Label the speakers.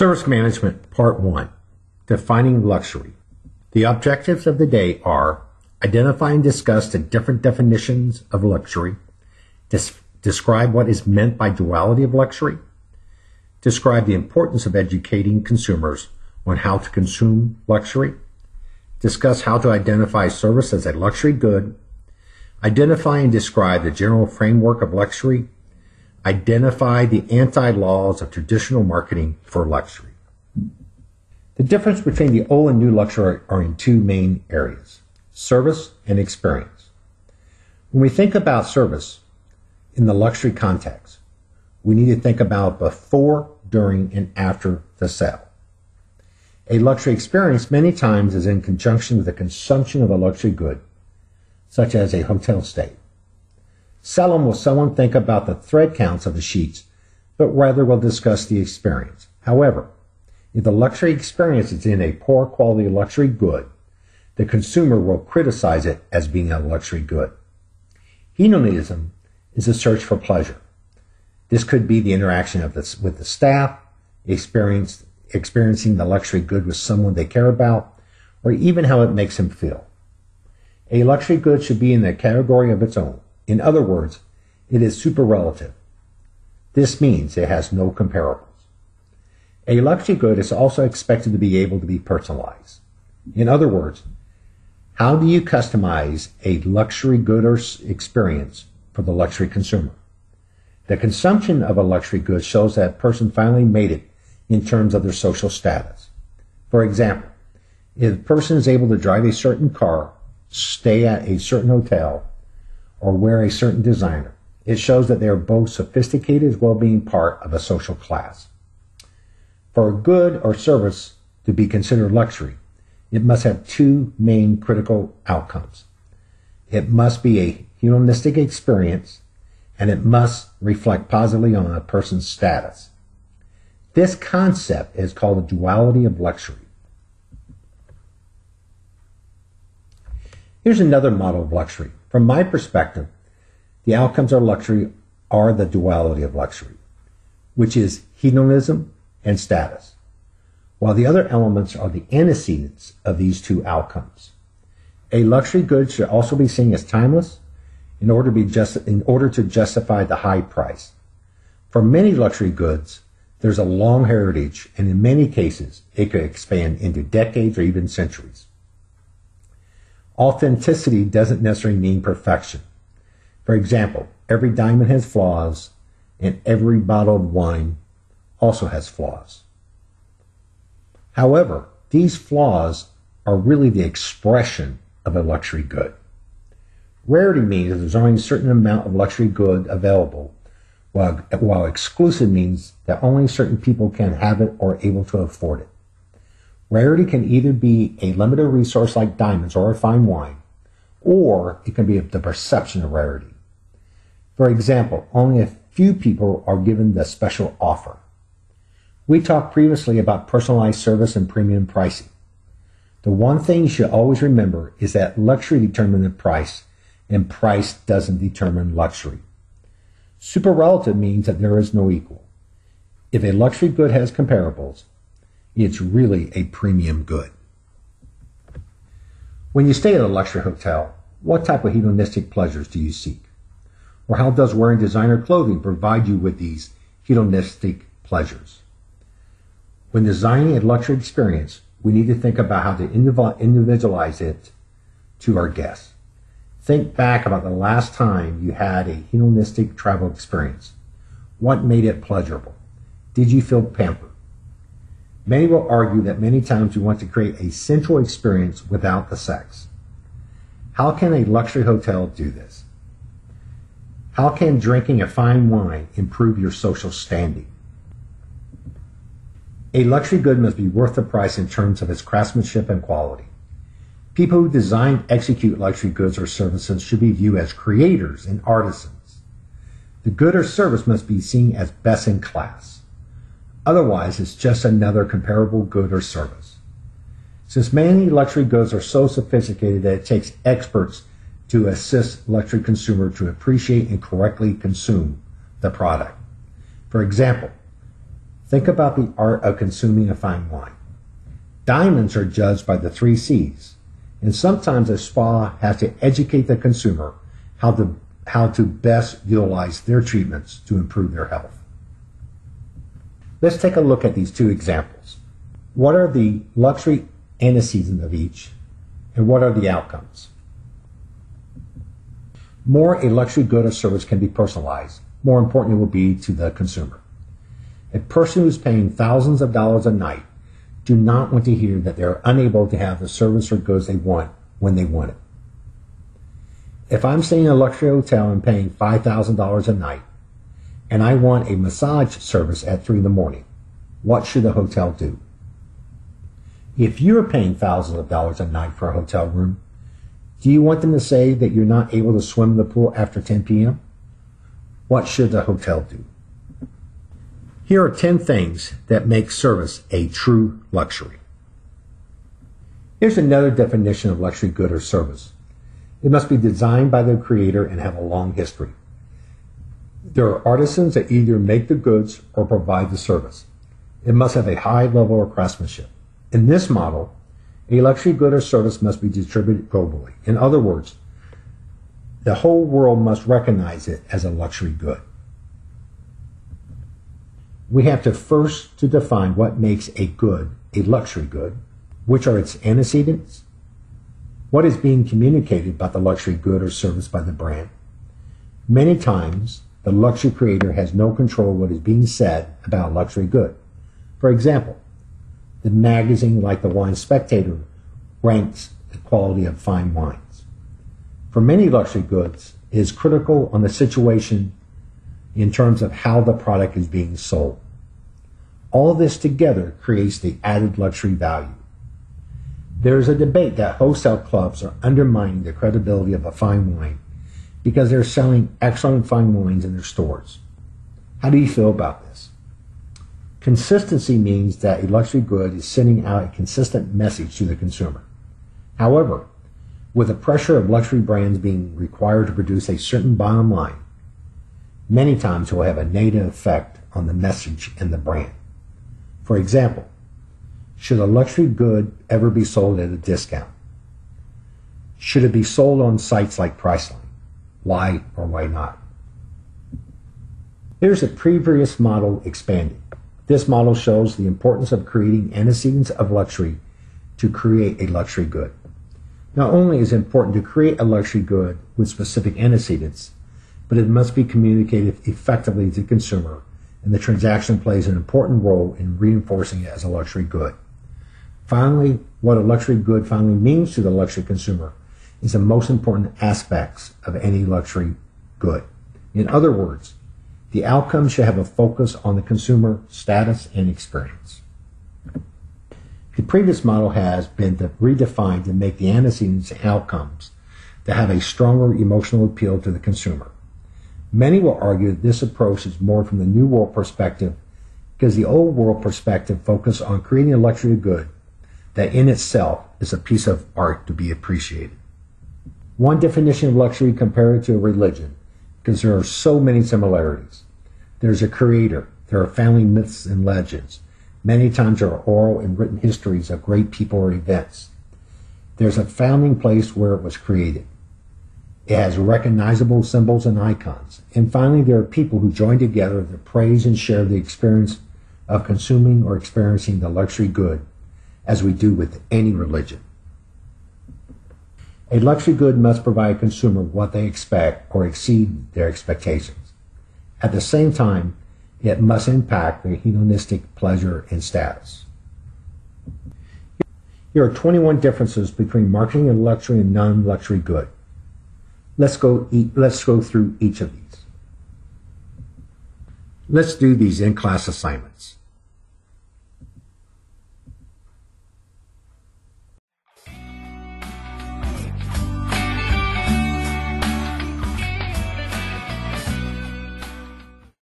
Speaker 1: Service Management Part 1, Defining Luxury. The objectives of the day are identify and discuss the different definitions of luxury, describe what is meant by duality of luxury, describe the importance of educating consumers on how to consume luxury, discuss how to identify service as a luxury good, identify and describe the general framework of luxury, identify the anti-laws of traditional marketing for luxury. The difference between the old and new luxury are in two main areas, service and experience. When we think about service in the luxury context, we need to think about before, during, and after the sale. A luxury experience many times is in conjunction with the consumption of a luxury good, such as a hotel stay. Seldom will someone think about the thread counts of the sheets, but rather will discuss the experience. However, if the luxury experience is in a poor quality luxury good, the consumer will criticize it as being a luxury good. Hedonism is a search for pleasure. This could be the interaction with the staff, experiencing the luxury good with someone they care about, or even how it makes them feel. A luxury good should be in a category of its own. In other words, it is super relative. This means it has no comparables. A luxury good is also expected to be able to be personalized. In other words, how do you customize a luxury good or experience for the luxury consumer? The consumption of a luxury good shows that person finally made it in terms of their social status. For example, if a person is able to drive a certain car, stay at a certain hotel, or wear a certain designer, it shows that they are both sophisticated as well being part of a social class. For a good or service to be considered luxury, it must have two main critical outcomes. It must be a hedonistic experience, and it must reflect positively on a person's status. This concept is called the duality of luxury. Here's another model of luxury. From my perspective, the outcomes of luxury are the duality of luxury, which is hedonism and status, while the other elements are the antecedents of these two outcomes. A luxury good should also be seen as timeless in order to justify the high price. For many luxury goods, there's a long heritage, and in many cases, it could expand into decades or even centuries. Authenticity doesn't necessarily mean perfection. For example, every diamond has flaws, and every bottle of wine also has flaws. However, these flaws are really the expression of a luxury good. Rarity means that there's only a certain amount of luxury good available, while exclusive means that only certain people can have it or are able to afford it. Rarity can either be a limited resource like diamonds or a fine wine, or it can be the perception of rarity. For example, only a few people are given the special offer. We talked previously about personalized service and premium pricing. The one thing you should always remember is that luxury determines the price, and price doesn't determine luxury. Super relative means that there is no equal. If a luxury good has comparables, it's really a premium good. When you stay at a luxury hotel, what type of hedonistic pleasures do you seek? Or how does wearing designer clothing provide you with these hedonistic pleasures? When designing a luxury experience, we need to think about how to individualize it to our guests. Think back about the last time you had a hedonistic travel experience. What made it pleasurable? Did you feel pampered? Many will argue that many times we want to create a sensual experience without the sex. How can a luxury hotel do this? How can drinking a fine wine improve your social standing? A luxury good must be worth the price in terms of its craftsmanship and quality. People who design and execute luxury goods or services should be viewed as creators and artisans. The good or service must be seen as best in class. Otherwise, it's just another comparable good or service. Since many luxury goods are so sophisticated that it takes experts to assist luxury consumer to appreciate and correctly consume the product. For example, Think about the art of consuming a fine wine. Diamonds are judged by the 3 C's, and sometimes a spa has to educate the consumer how to best utilize their treatments to improve their health. Let's take a look at these 2 examples. What are the luxury antecedents of each, and what are the outcomes? More a luxury good or service can be personalized, more important it will be to the consumer. A person who is paying thousands of dollars a night do not want to hear that they are unable to have the service or goods they want when they want it. If I'm staying in a luxury hotel and paying $5,000 a night, and I want a massage service at 3 in the morning, what should the hotel do? If you're paying thousands of dollars a night for a hotel room, do you want them to say that you're not able to swim in the pool after 10 p.m.? What should the hotel do? Here are 10 things that make service a true luxury. Here's another definition of luxury good or service. It must be designed by the creator and have a long history. There are artisans that either make the goods or provide the service. It must have a high level of craftsmanship. In this model, a luxury good or service must be distributed globally. In other words, the whole world must recognize it as a luxury good. We have to first define what makes a good a luxury good, which are its antecedents, what is being communicated about the luxury good or service by the brand. Many times, the luxury creator has no control of what is being said about a luxury good. For example, the magazine like the Wine Spectator ranks the quality of fine wines. For many luxury goods, it is critical on the situation in terms of how the product is being sold. All this together creates the added luxury value. There is a debate that wholesale clubs are undermining the credibility of a fine wine because they're selling excellent fine wines in their stores. How do you feel about this? Consistency means that a luxury good is sending out a consistent message to the consumer. However, with the pressure of luxury brands being required to produce a certain bottom line, many times it will have a negative effect on the message and the brand. For example, should a luxury good ever be sold at a discount? Should it be sold on sites like Priceline? Why or why not? Here's a previous model expanded. This model shows the importance of creating antecedents of luxury to create a luxury good. Not only is it important to create a luxury good with specific antecedents, but it must be communicated effectively to the consumer, and the transaction plays an important role in reinforcing it as a luxury good. Finally, what a luxury good finally means to the luxury consumer is the most important aspects of any luxury good. In other words, the outcome should have a focus on the consumer status and experience. The previous model has been redefined to make the antecedents and outcomes that have a stronger emotional appeal to the consumer. Many will argue that this approach is more from the New World perspective because the Old World perspective focused on creating a luxury good that in itself is a piece of art to be appreciated. One definition of luxury compared to a religion, because there are so many similarities. There's a creator, there are family myths and legends. Many times there are oral and written histories of great people or events. There's a founding place where it was created. It has recognizable symbols and icons. And finally, there are people who join together to praise and share the experience of consuming or experiencing the luxury good, as we do with any religion. A luxury good must provide a consumer what they expect or exceed their expectations. At the same time, it must impact their hedonistic pleasure and status. Here are 21 differences between marketing a luxury and non-luxury good. Let's go through each of these. Let's do these in-class assignments.